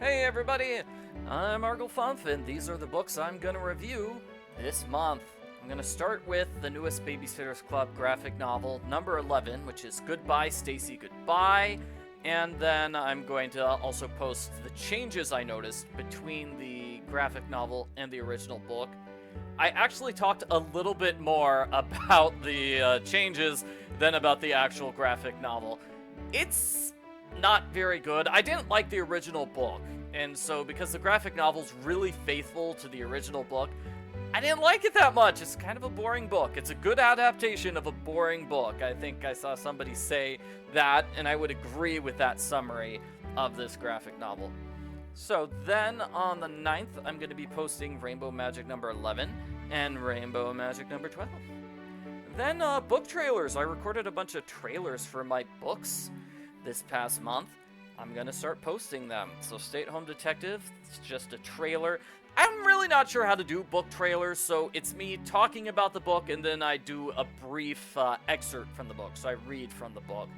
Hey everybody, I'm Arglefumph, and these are the books I'm going to review this month. I'm going to start with the newest Babysitters Club graphic novel, number 11, which is Goodbye, Stacy, Goodbye. And then I'm going to also post the changes I noticed between the graphic novel and the original book. I actually talked a little bit more about the changes than about the actual graphic novel. It's not very good. I didn't like the original book, and so because the graphic novel's really faithful to the original book, I didn't like it that much. It's kind of a boring book. It's a good adaptation of a boring book. I think I saw somebody say that, and I would agree with that summary of this graphic novel. So then on the 9th, I'm going to be posting Rainbow Magic number 11 and Rainbow Magic number 12. Then book trailers. I recorded a bunch of trailers for my books this past month. I'm gonna start posting them. So Stay at Home Detective, it's just a trailer. I'm really not sure how to do book trailers, so it's me talking about the book and then I do a brief excerpt from the book. So I read from the book.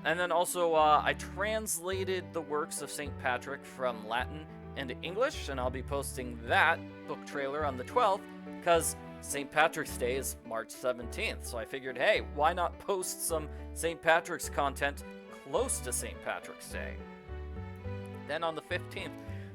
And then also I translated the works of St. Patrick from Latin into English, and I'll be posting that book trailer on the 12th because St. Patrick's Day is March 17th. So I figured, hey, why not post some St. Patrick's content close to St. Patrick's Day. Then on the 15th,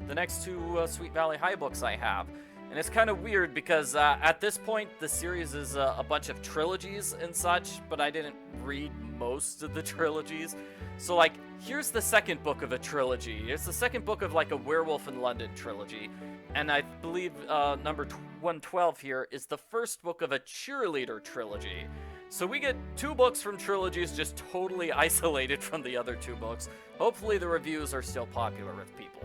the next two Sweet Valley High books I have. And it's kind of weird because at this point, the series is a bunch of trilogies and such, but I didn't read most of the trilogies. So, like, here's the second book of a trilogy. It's the second book of, like, a Werewolf in London trilogy. And I believe number 112 here is the first book of a cheerleader trilogy. So we get two books from trilogies just totally isolated from the other two books. Hopefully the reviews are still popular with people.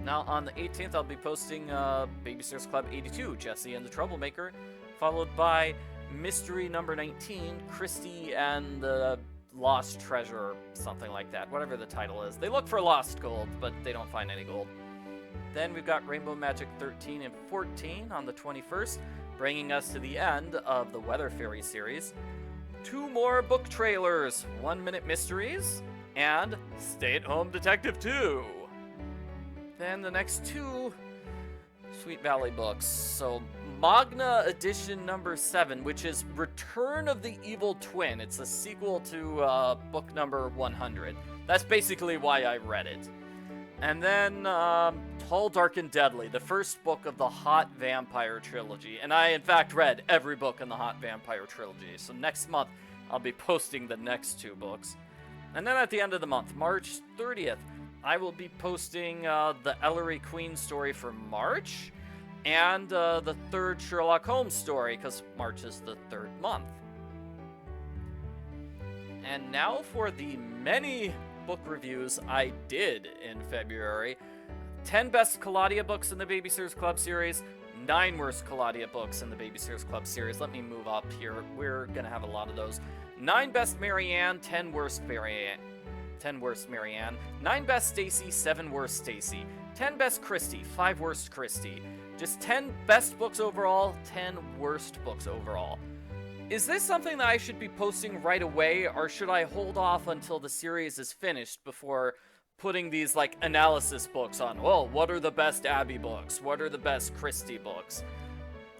Now on the 18th, I'll be posting Babysitters Club 82, Jessie and the Troublemaker, followed by Mystery number 19, Christy and the Lost Treasure, or something like that, whatever the title is. They look for lost gold, but they don't find any gold. Then we've got Rainbow Magic 13 and 14 on the 21st, bringing us to the end of the Weather Fairy series. Two more book trailers, 1 Minute Mysteries and Stay at Home Detective 2. Then the next two Sweet Valley books. So Manga edition number 7, which is Return of the Evil Twin. It's a sequel to book number 100. That's basically why I read it. And then Tall, Dark, and Deadly, the first book of the Hot Vampire trilogy. And I, in fact, read every book in the Hot Vampire trilogy. So next month, I'll be posting the next two books. And then at the end of the month, March 30th, I will be posting the Ellery Queen story for March and the third Sherlock Holmes story, because March is the third month. And now for the many book reviews I did in February. 10 best Claudia books in the Babysitters Club series, 9 worst Claudia books in the Babysitters Club series. Let me move up here. We're gonna have a lot of those. 9 best Marianne, 10 worst Marianne. 10 worst Marianne. 9 best Stacy, 7 worst Stacy. 10 best Christy, 5 worst Christy. Just 10 best books overall, 10 worst books overall. Is this something that I should be posting right away, or should I hold off until the series is finished before putting these, like, analysis books on? Well, what are the best Abby books? What are the best Christy books?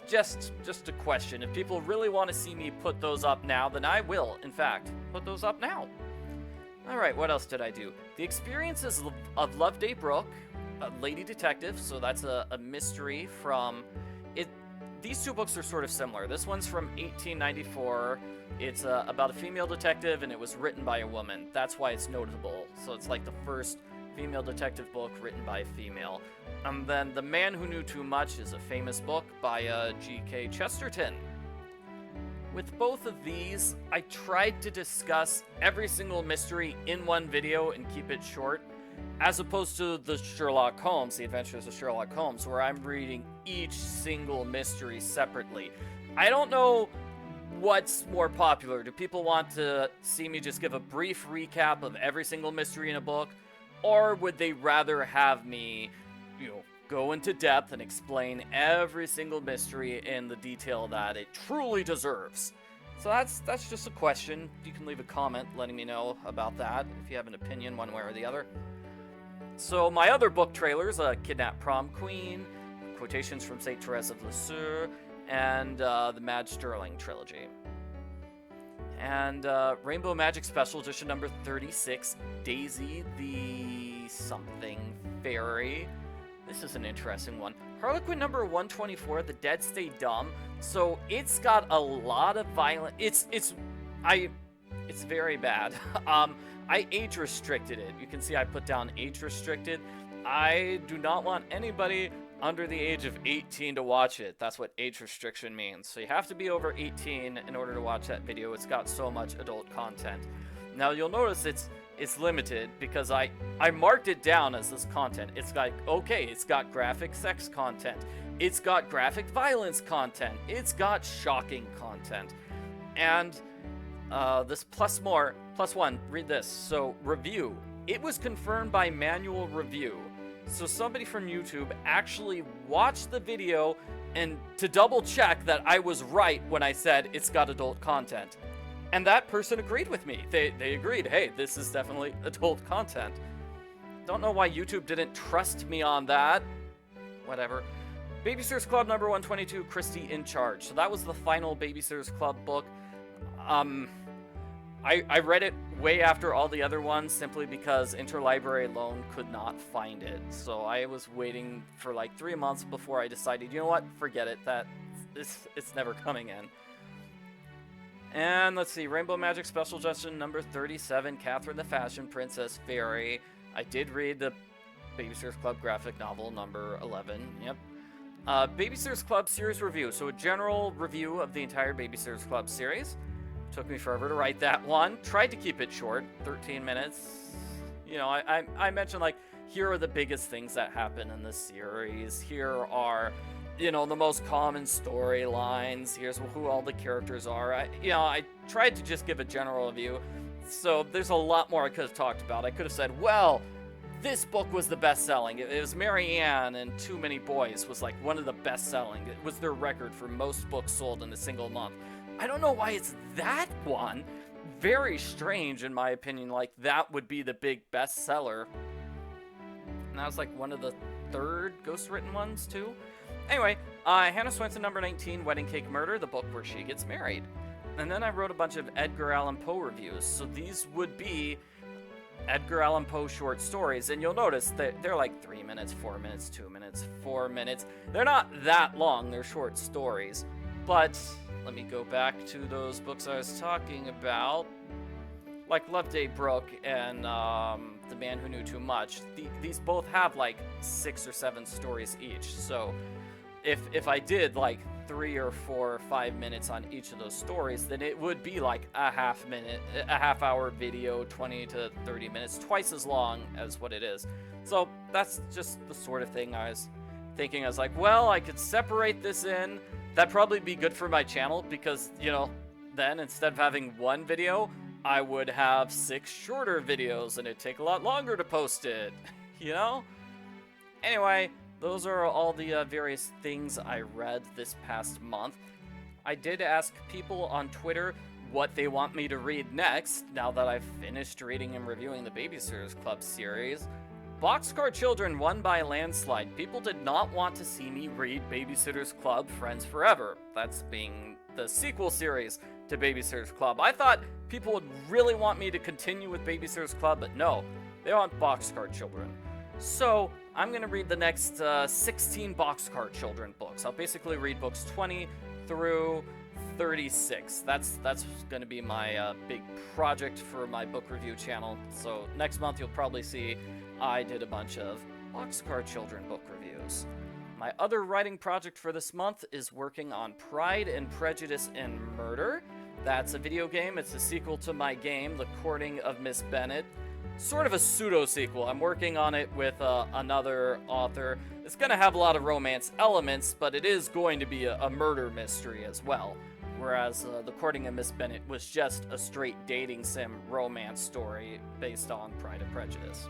Just a question. If people really want to see me put those up now, then I will, in fact, put those up now. Alright, what else did I do? The Experiences of Loveday Brooke, a lady detective, so that's a mystery from... These two books are sort of similar. This one's from 1894. It's about a female detective, and it was written by a woman. That's why it's notable. So it's like the first female detective book written by a female. And then The Man Who Knew Too Much is a famous book by G.K. Chesterton. With both of these, I tried to discuss every single mystery in one video and keep it short, as opposed to the Sherlock Holmes, The Adventures of Sherlock Holmes, where I'm reading each single mystery separately. I don't know what's more popular. Do people want to see me just give a brief recap of every single mystery in a book? Or would they rather have me, go into depth and explain every single mystery in the detail that it truly deserves? So that's just a question. You can leave a comment letting me know about that if you have an opinion one way or the other. So my other book trailers, Kidnap Prom Queen, quotations from St. Therese of Lisieux, and the Mad Sterling trilogy. And Rainbow Magic Special Edition number 36, Daisy the something fairy. This is an interesting one. Harlequin number 124, The Dead Stay Dumb. So it's got a lot of violence. It's very bad. I age restricted it. You can see I put down age restricted. I do not want anybody under the age of 18 to watch it. That's what age restriction means. So you have to be over 18 in order to watch that video. It's got so much adult content. Now you'll notice it's limited because I marked it down as this content. It's like, okay, it's got graphic sex content. It's got graphic violence content. It's got shocking content. And this plus one, read this. So review. It was confirmed by manual review. So somebody from YouTube actually watched the video and to double check that I was right when I said it's got adult content. And that person agreed with me. They agreed, hey, this is definitely adult content. Don't know why YouTube didn't trust me on that. Whatever. Babysitters Club number 122, Christy in Charge. So that was the final Babysitters Club book. I read it way after all the other ones simply because Interlibrary Loan could not find it. So I was waiting for like 3 months before I decided, you know what, forget it, it's never coming in. And let's see, Rainbow Magic Special Edition number 37, Catherine the Fashion Princess Fairy. I did read the Babysitters Club graphic novel number 11, yep. Babysitters Club series review, so a general review of the entire Babysitters Club series. Took me forever to write that one. Tried to keep it short, 13 minutes. You know, I mentioned, like, here are the biggest things that happen in this series. Here are, you know, the most common storylines. Here's who all the characters are. I tried to just give a general review. So there's a lot more I could have talked about. I could have said, well, this book was the best-selling. It was Mary Ann and Too Many Boys was, like, one of the best-selling. It was their record for most books sold in a single month. I don't know why it's that one. Very strange, in my opinion. Like, that would be the big bestseller. And that was, like, one of the third ghostwritten ones, too. Anyway, Hannah Swenson, number 19, Wedding Cake Murder, the book where she gets married. And then I wrote a bunch of Edgar Allan Poe reviews. So these would be Edgar Allan Poe short stories. And you'll notice that they're like 3 minutes, 4 minutes, 2 minutes, 4 minutes. They're not that long. They're short stories. But let me go back to those books I was talking about, like Loveday Brooke and The Man Who Knew Too Much. These both have like 6 or 7 stories each. So if I did like 3 or 4 or 5 minutes on each of those stories, then it would be like a half hour video, 20 to 30 minutes, twice as long as what it is. So that's just the sort of thing I was thinking. I was like, well, I could separate this in. That'd probably be good for my channel because, you know, then instead of having one video, I would have 6 shorter videos and it'd take a lot longer to post it, you know? Anyway, those are all the various things I read this past month. I did ask people on Twitter what they want me to read next, now that I've finished reading and reviewing the Babysitters Club series. Boxcar Children won by a landslide. People did not want to see me read Babysitters Club Friends Forever. That's being the sequel series to Babysitters Club. I thought people would really want me to continue with Babysitters Club, but no, they want Boxcar Children. So I'm going to read the next 16 Boxcar Children books. I'll basically read books 20 through 36. That's going to be my big project for my book review channel. So next month you'll probably see I did a bunch of Boxcar Children book reviews. My other writing project for this month is working on Pride and Prejudice and Murder. That's a video game. It's a sequel to my game, The Courting of Miss Bennet. Sort of a pseudo-sequel. I'm working on it with another author. It's going to have a lot of romance elements, but it is going to be a murder mystery as well. Whereas The Courting of Miss Bennet was just a straight dating sim romance story based on Pride and Prejudice.